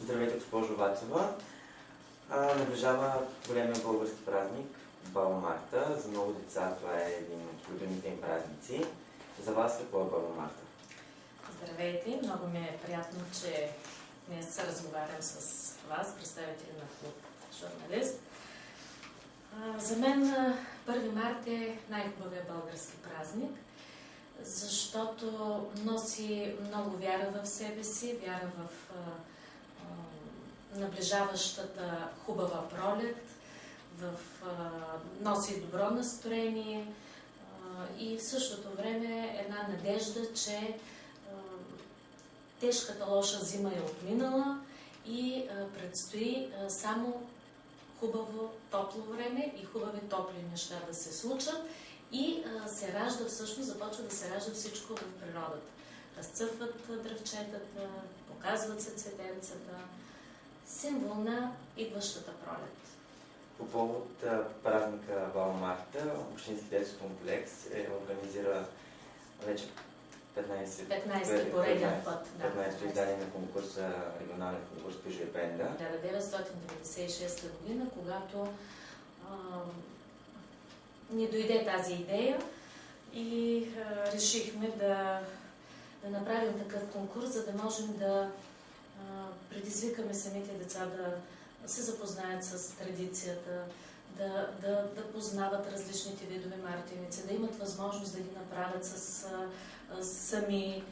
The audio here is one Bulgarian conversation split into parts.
Здравейте, госпожо Вацева. Наближава големия български празник Баба Марта. За много деца това е един от любимите им празници. За вас какво е Баба Марта? Здравейте! Много ми е приятно, че днес се разговарям с вас, представители на клуб Журналист. За мен 1 март е най-хубавия български празник, защото носи много вяра в себе си, вяра в наближаващата хубава пролет, носи добро настроение и в същото време една надежда, че тежката лоша зима е отминала и предстои само хубаво топло време и хубави топли неща да се случат и се ражда, всъщност започва да се ражда всичко в природата. Разцъфват дръвчетата, показват се цветенцата, символ на идващата пролет. По повод празника Баба Марта, Общински детски комплекс организира вече 15-ти пореден път. 15-то издание на конкурса, регионален конкурс Пижо и Пенда. 1996 година, когато ни дойде тази идея и решихме да направим такъв конкурс, за да можем да предизвикаме самите деца да се запознаят с традицията, да познават различните видове мартеници, да имат възможност да ги направят сами,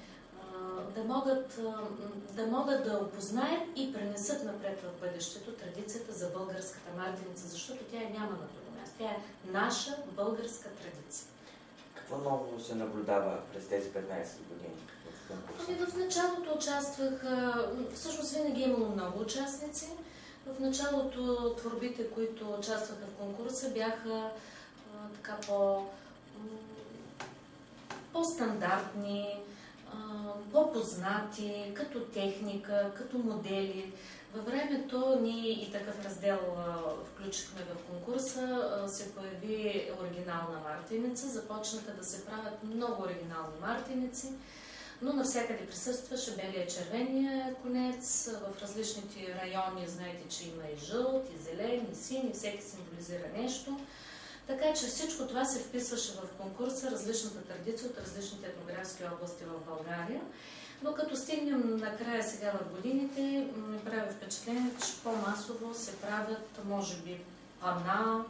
да могат да опознаят и пренесат напред в бъдещето традицията за българската мартеница, защото тя няма на друго място. Тя е наша българска традиция. Какво ново се наблюдава през тези 15 години в конкурса? В началото участвах, всъщност винаги е имало много участници. В началото творбите, които участваха в конкурса, бяха така по-стандартни, по-познати, като техника, като модели. Във времето ние и такъв раздел включихме в конкурса, се появи оригинална мартеница, започнаха да се правят много оригинални мартеници, но навсякъде присъстваше белия червения конец, в различните райони знаете, че има и жълт, и зелен, и син, и всеки символизира нещо. Така че всичко това се вписваше в конкурса, различната традиция от различните етнографски области в България. Но като стигнем накрая сега в годините, ми прави впечатление, че по-масово се правят, може би, пана,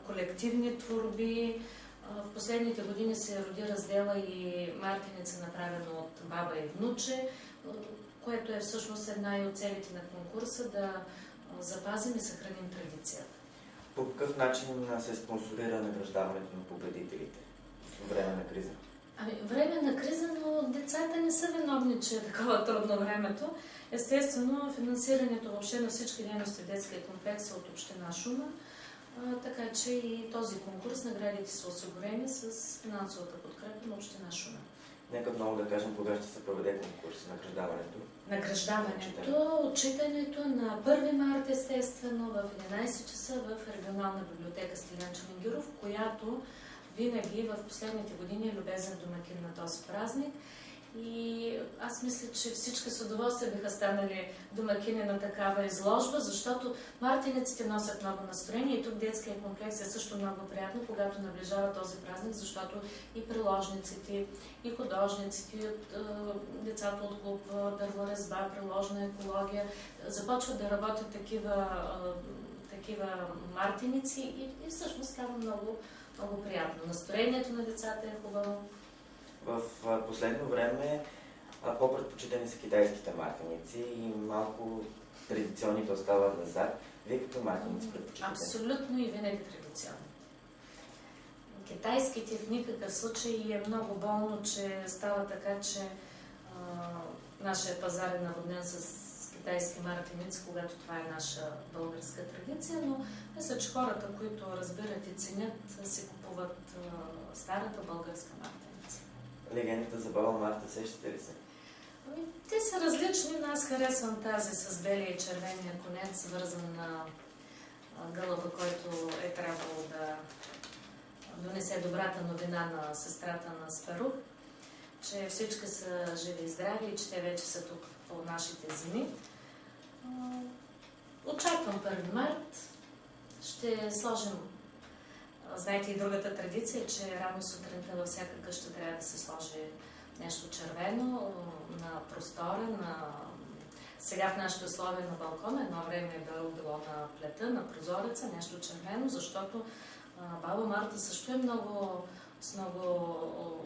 колективни творби. В последните години се роди раздела и мартеница, направено от баба и внуче, което е всъщност една и от целите на конкурса да запазим и съхраним традицията. По какъв начин се спонсорира награждаването на победителите в време на криза? Време на криза, но децата не са виновни, че е такова трудно времето. Естествено, финансирането въобще на всички дейности в детския комплекс от община Шумен, така че и този конкурс, наградите са осигурени с финансовата подкрепа на община Шумен. Нека отново да кажем кога ще се проведе конкурс, награждаването. Награждаването, отчитането на 1 март, естествено, в 11 часа в регионална библиотека Стилян Чалингиров, която винаги в последните години е любезен домакин на този празник. И аз мисля, че всички с удоволствие биха станали домакини на такава изложба, защото мартениците носят много настроение и тук детския комплекс е също много приятно, когато наближава този празник, защото и приложниците, и художниците, децата от клуб Дърворезба, приложна екология, започват да работят такива мартеници и всъщност става много приятно. Настроението на децата е хубаво. В последно време по-предпочитани са китайските мартеници и малко традиционните остават назад. Вие като мартеници предпочитате? Абсолютно и винаги традиционни. Китайските в никакъв случай е много болно, че става така, че нашия пазар е наводнен с китайски мартеници, когато това е наша българска традиция, но мисля, че хората, които разбират и ценят, си купуват старата българска мартеница. Легендата за Баба Марта сещате ли се? Те са различни, но аз харесвам тази с белия и червения конец, свързан на гълъба, който е трябвало да донесе добрата новина на сестрата на Спарух, че всички са живи и здрави и че те вече са тук по нашите земи. Очаквам 1 март. Ще сложим, знаете и другата традиция, че рано сутринта във всяка къща трябва да се сложи нещо червено на простора, сега в нашите условия на балкона, едно време е било на плета, на прозореца, нещо червено, защото баба Марта също е с много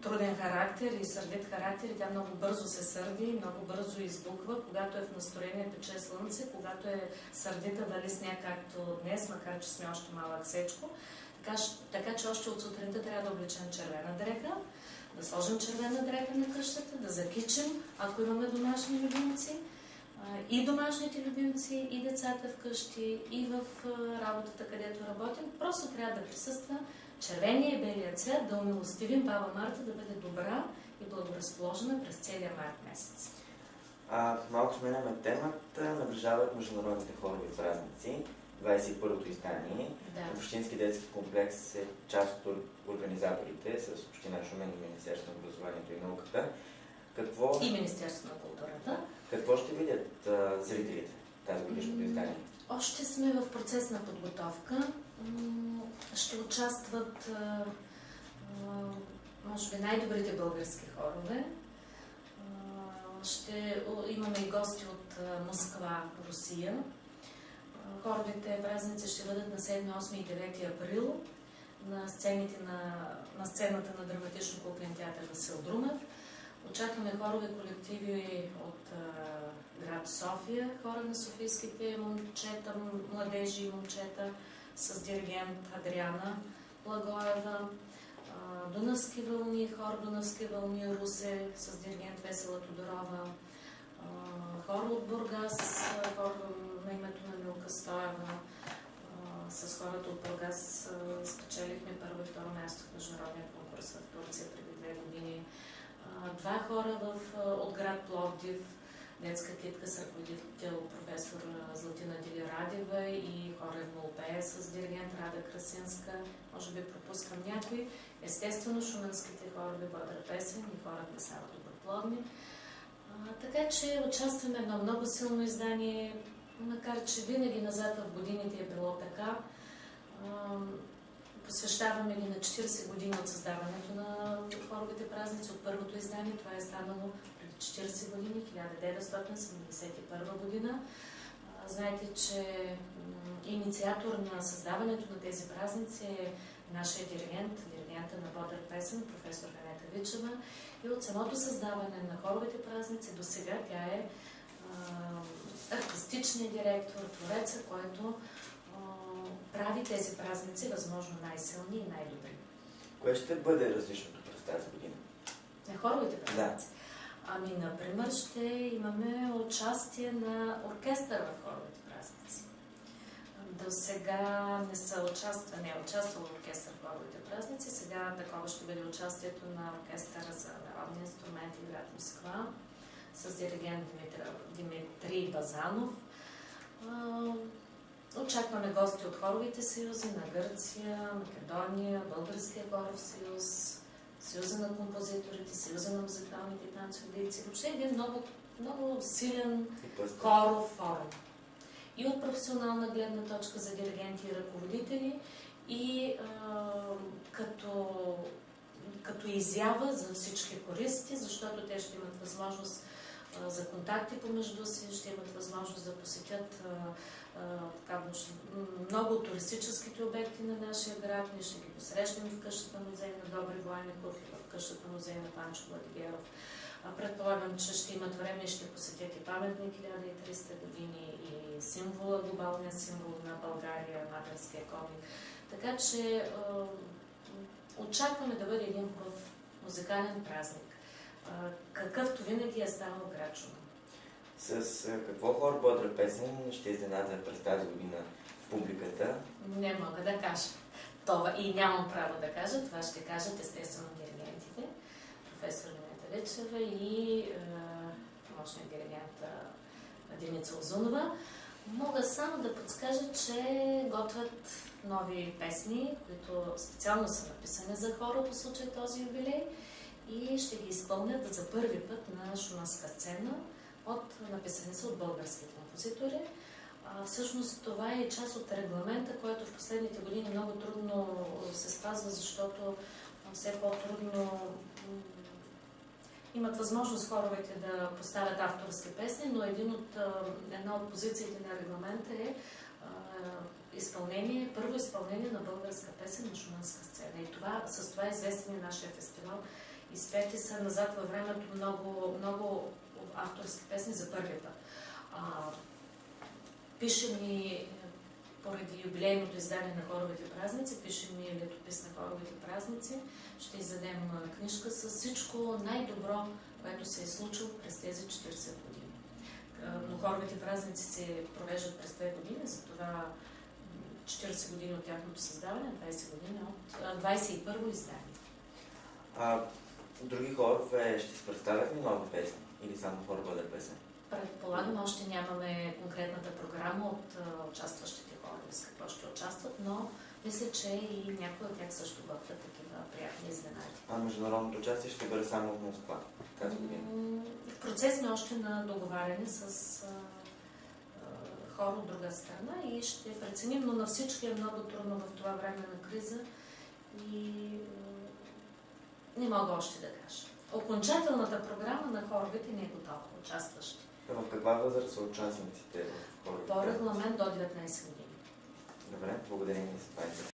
труден характер и сърдит характер. Тя много бързо се сърди, много бързо избухва, когато е в настроение, пече слънце, когато е сърдита вали сняг, както днес, макар че сме още малък сечко. Така че още от сутринта трябва да облечем червена дреха, да сложим червена дреха на къщата, да закичим, ако имаме домашни любимци, и домашните любимци, и децата вкъщи, и в работата, където работим. Просто трябва да присъства червения и белия цвят, да умилостивим баба Марта да бъде добра и благоразположена през целия март месец. Малко сменяме темата. Наближават международните хорови празници. 21-то издание. Да. Общински детски комплекс е част от организаторите с Община Шумен и Министерството на образованието и науката. И Министерството на културата. Какво ще видят зрителите тази годишното издание? Още сме в процес на подготовка. Ще участват може би най-добрите български хорове. Ще имаме и гости от Москва, Русия. Хоровите празници ще бъдат на 7, 8 и 9 април на сцената на драматично-куклен театър Васил Друмев. Очакваме хорови колективи от град София, хора на софийските момчета, младежи и момчета с диригент Адриана Благоева, Дунавски вълни, хор Дунавски вълни Русе с диригент Весела Тодорова, хор от Бургас, хор на името на Милка Стоева. С хората от Бургас спечелихме първо и второ място в международния конкурс в Турция преди 2 години. 2 хора от град Пловдив, детска китка с ръководител професор Златина Дили-Радева и хора Еднолпея с диригент Рада Красинска. Може би пропускам някой. Естествено, шуменските хорови Бъдра песен и хората на Сава Добър Пловни. Така че участваме в едно много силно издание, макар че винаги назад в годините е било така. Посвещаваме ги на 40 години от създаването на хоровите празници, от първото издание. Това е станало преди 40 години, 1971 година. Знаете, че инициатор на създаването на тези празници е нашия диригента на Бодър песен, професор Венета Вичева. И от самото създаване на хоровите празници до сега тя е артистичният директор, твореца, който прави тези празници възможно най-силни и най-добри. Кое ще бъде различното през тази година? На хоровите празници? Да. Например, ще имаме участие на оркестър в хоровите празници. До сега не е участвал оркестър в хоровите празници. Сега такова ще бъде участието на оркестъра за народни инструменти в град Москва с диригент Димитрий Базанов. Очакваме гости от хоровите съюзи на Гърция, Македония, Българския хоров съюз, Съюза на композиторите, Съюза на музикалните танцови дейци. Въобще един много, много силен хоров форум. И от професионална гледна точка за диригенти и ръководители, и като изява за всички хористи, защото те ще имат възможност за контакти помежду си, ще имат възможност да посетят много туристическите обекти на нашия град. Ние ще ги посрещнем в къщата музей на Добри Войников и в къщата музей на Панчо Владигеров. Предполагам, че ще имат време и ще посетят и паметник 1300 години и символа, глобалния символ на България, матерския комик. Така че очакваме да бъде един музикален празник, какъвто винаги е ставал в град Шумен. С какво хор Бодра песен ще изненада през тази година публиката? Не мога да кажа това и нямам право да кажа. Това ще кажат естествено диригентите, професор Венета Вичева и помощник диригент Деница Озунова. Мога само да подскажа, че готвят нови песни, които специално са написани за хора по случай този юбилей и ще ги изпълнят за първи път на шуманска сцена написани са от български композитори. Всъщност това е част от регламента, който в последните години много трудно се спазва, защото все по-трудно имат възможност хоровете да поставят авторски песни, но една от позициите на регламента е първо изпълнение на българска песен на шуманска сцена. И с това е известен и нашия фестивал. Изпети са назад във времето много авторски песни за първи път. Пишем и поради юбилейното издание на хоровите празници, пишем и летопис на хоровите празници. Ще издадем книжка с всичко най-добро, което се е случило през тези 40 години. Но хоровите празници се провеждат през 2 години, затова 40 години от тяхното създаване, 20 години от 21-во издание. Други хорове ще се представят ли нови песни или само хор бъде песен? Предполагам, още нямаме конкретната програма от участващите хорове, с какво ще участват, но мисля, че и някои от тях също готвят такива приятни изненади. Международното участие ще бъде само в Москва тази година? В процес сме още на договаряне с хор от друга страна и ще преценим, но на всички е много трудно в това време на криза и не мога още да кажа. Окончателната програма на хоровете не е готова, участващи. В каква възраст са участниците в хоровете? По регламент до 19 години. Добре, благодарим ви за това.